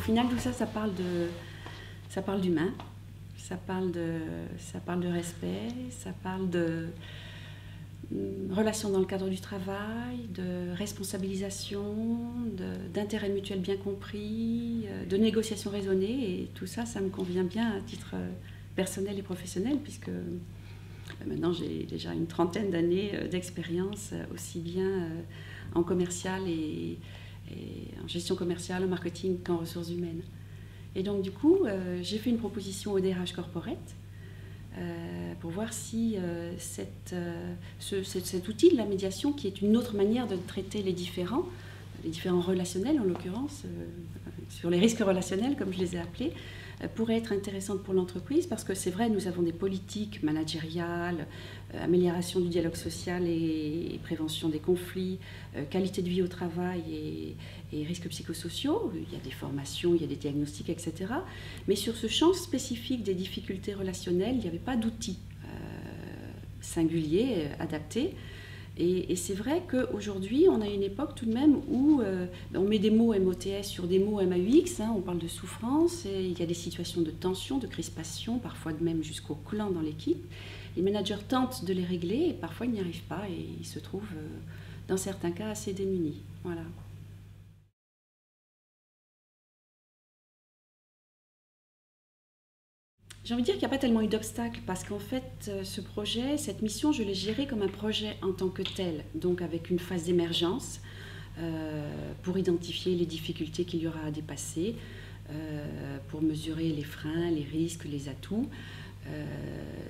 final, tout ça, ça parle d'humain, ça parle de respect, ça parle de relations dans le cadre du travail, de responsabilisation, d'intérêt mutuel bien compris, de négociation raisonnée. Et tout ça, ça me convient bien à titre personnel et professionnel, puisque maintenant j'ai déjà une trentaine d'années d'expérience, aussi bien en commercial et en gestion commerciale, en marketing qu'en ressources humaines. Et donc du coup, j'ai fait une proposition au DRH Corporate pour voir si cet outil de la médiation, qui est une autre manière de traiter les différents relationnels en l'occurrence, sur les risques relationnels comme je les ai appelés, pourrait être intéressante pour l'entreprise, parce que c'est vrai, nous avons des politiques managériales, amélioration du dialogue social et prévention des conflits, qualité de vie au travail et risques psychosociaux. Il y a des formations, il y a des diagnostics, etc. Mais sur ce champ spécifique des difficultés relationnelles, il n'y avait pas d'outils singuliers, adaptés. Et c'est vrai qu'aujourd'hui, on a une époque tout de même où on met des mots MOTS sur des mots MAUX, on parle de souffrance, et il y a des situations de tension, de crispation, parfois même jusqu'au clan dans l'équipe. Les managers tentent de les régler et parfois ils n'y arrivent pas et ils se trouvent, dans certains cas, assez démunis. Voilà. J'ai envie de dire qu'il n'y a pas tellement eu d'obstacles, parce qu'en fait, ce projet, cette mission, je l'ai gérée comme un projet en tant que tel, donc avec une phase d'émergence pour identifier les difficultés qu'il y aura à dépasser, pour mesurer les freins, les risques, les atouts.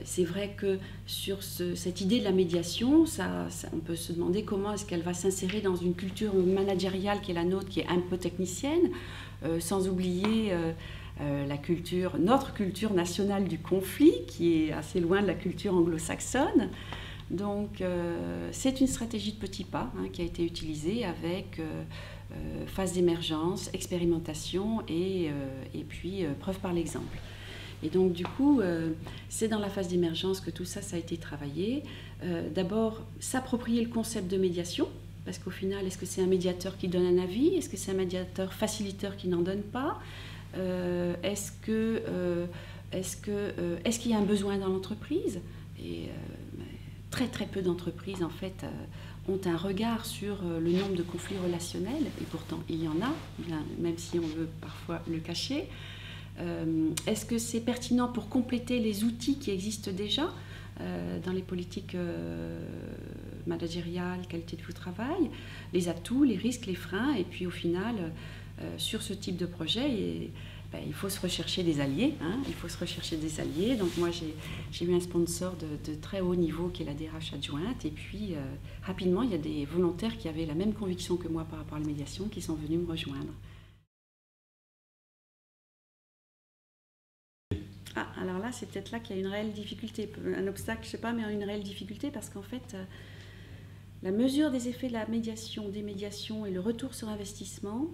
C'est vrai que sur cette idée de la médiation, on peut se demander comment est-ce qu'elle va s'insérer dans une culture managériale qui est la nôtre, qui est un peu technicienne, sans oublier notre culture nationale du conflit, qui est assez loin de la culture anglo-saxonne. Donc c'est une stratégie de petits pas qui a été utilisée avec phase d'émergence, expérimentation et puis preuve par l'exemple. Et donc du coup, c'est dans la phase d'émergence que tout ça a été travaillé. D'abord, s'approprier le concept de médiation, parce qu'au final, est-ce que c'est un médiateur qui donne un avis? Est-ce que c'est un médiateur facilitateur qui n'en donne pas? Est-ce qu'il y a un besoin dans l'entreprise? Et très très peu d'entreprises en fait ont un regard sur le nombre de conflits relationnels, et pourtant il y en a, même si on veut parfois le cacher. Est-ce que c'est pertinent pour compléter les outils qui existent déjà dans les politiques managériales, qualité de vie au travail, les atouts, les risques, les freins, et puis au final, sur ce type de projet, il faut se rechercher des alliés. Il faut se rechercher des alliés. Donc moi, j'ai eu un sponsor de très haut niveau qui est la DRH adjointe, et puis rapidement, il y a des volontaires qui avaient la même conviction que moi par rapport à la médiation qui sont venus me rejoindre. Ah, alors là, c'est peut-être là qu'il y a une réelle difficulté, un obstacle, je ne sais pas, mais une réelle difficulté, parce qu'en fait, la mesure des effets de la médiation, des médiations et le retour sur investissement,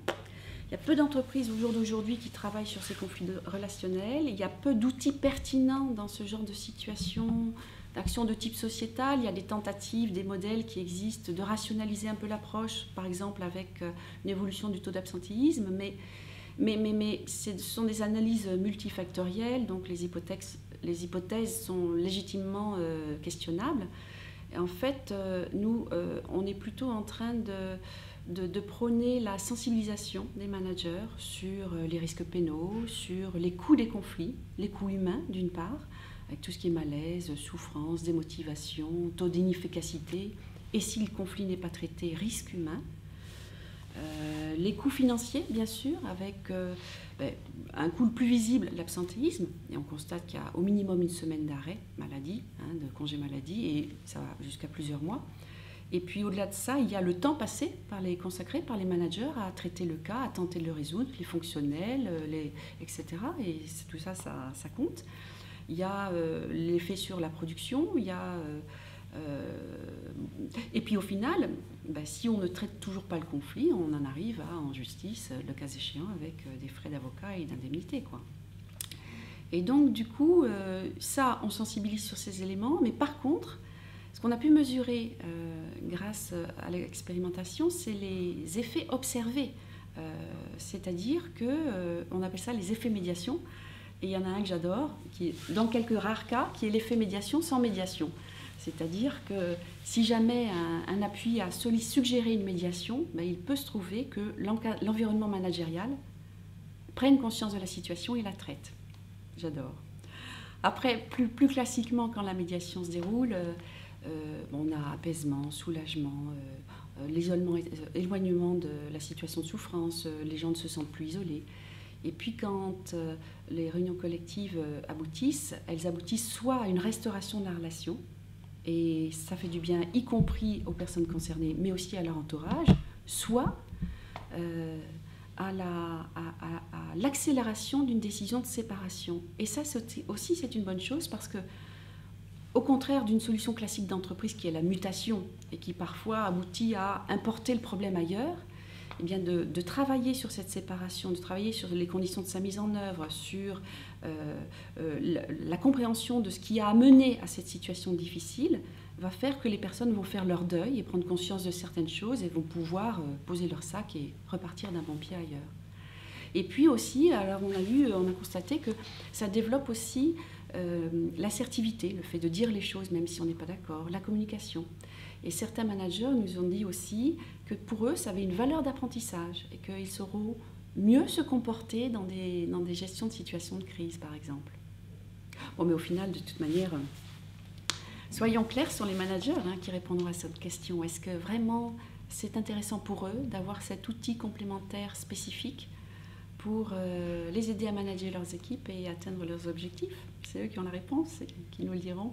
il y a peu d'entreprises au jour d'aujourd'hui qui travaillent sur ces conflits relationnels, il y a peu d'outils pertinents dans ce genre de situation, d'action de type sociétal. Il y a des tentatives, des modèles qui existent de rationaliser un peu l'approche, par exemple avec une évolution du taux d'absentéisme, mais ce sont des analyses multifactorielles, donc les hypothèses sont légitimement questionnables. Et en fait, nous, on est plutôt en train de prôner la sensibilisation des managers sur les risques pénaux, sur les coûts des conflits, les coûts humains d'une part, avec tout ce qui est malaise, souffrance, démotivation, taux d'inefficacité, et si le conflit n'est pas traité, risque humain. Les coûts financiers, bien sûr, avec un coût le plus visible, l'absentéisme, et on constate qu'il y a au minimum une semaine d'arrêt maladie, de congé maladie, et ça va jusqu'à plusieurs mois. Et puis au-delà de ça, il y a le temps passé consacré par les managers à traiter le cas, à tenter de le résoudre, les fonctionnels, etc. Et tout ça, ça compte. Il y a l'effet sur la production, il y a... et puis au final, si on ne traite toujours pas le conflit, on en arrive en justice, le cas échéant, avec des frais d'avocat et d'indemnité, quoi. Et donc du coup, ça, on sensibilise sur ces éléments, mais par contre, ce qu'on a pu mesurer grâce à l'expérimentation, c'est les effets observés C'est-à-dire qu'on appelle ça les effets médiation. Et il y en a un que j'adore, qui est, dans quelques rares cas, qui est l'effet médiation sans médiation. C'est-à-dire que si jamais un appui a suggéré une médiation, ben, il peut se trouver que l'environnement managérial prenne conscience de la situation et la traite. J'adore. Après, plus classiquement, quand la médiation se déroule, on a apaisement, soulagement, éloignement de la situation de souffrance, les gens ne se sentent plus isolés. Et puis quand les réunions collectives aboutissent, elles aboutissent soit à une restauration de la relation, et ça fait du bien, y compris aux personnes concernées, mais aussi à leur entourage, soit à l'accélération d'une décision de séparation. Et ça aussi, c'est une bonne chose parce que, au contraire d'une solution classique d'entreprise qui est la mutation et qui parfois aboutit à importer le problème ailleurs, eh bien de travailler sur cette séparation, de travailler sur les conditions de sa mise en œuvre, sur la compréhension de ce qui a amené à cette situation difficile, va faire que les personnes vont faire leur deuil et prendre conscience de certaines choses et vont pouvoir poser leur sac et repartir d'un bon pied ailleurs. Et puis aussi, alors on a constaté que ça développe aussi l'assertivité, le fait de dire les choses même si on n'est pas d'accord, la communication. Et certains managers nous ont dit aussi que pour eux, ça avait une valeur d'apprentissage et qu'ils sauront mieux se comporter dans des gestions de situations de crise, par exemple. Bon, mais au final, de toute manière, soyons clairs sur les managers qui répondront à cette question. Est-ce que vraiment c'est intéressant pour eux d'avoir cet outil complémentaire spécifique pour les aider à manager leurs équipes et atteindre leurs objectifs? C'est eux qui ont la réponse et qui nous le diront.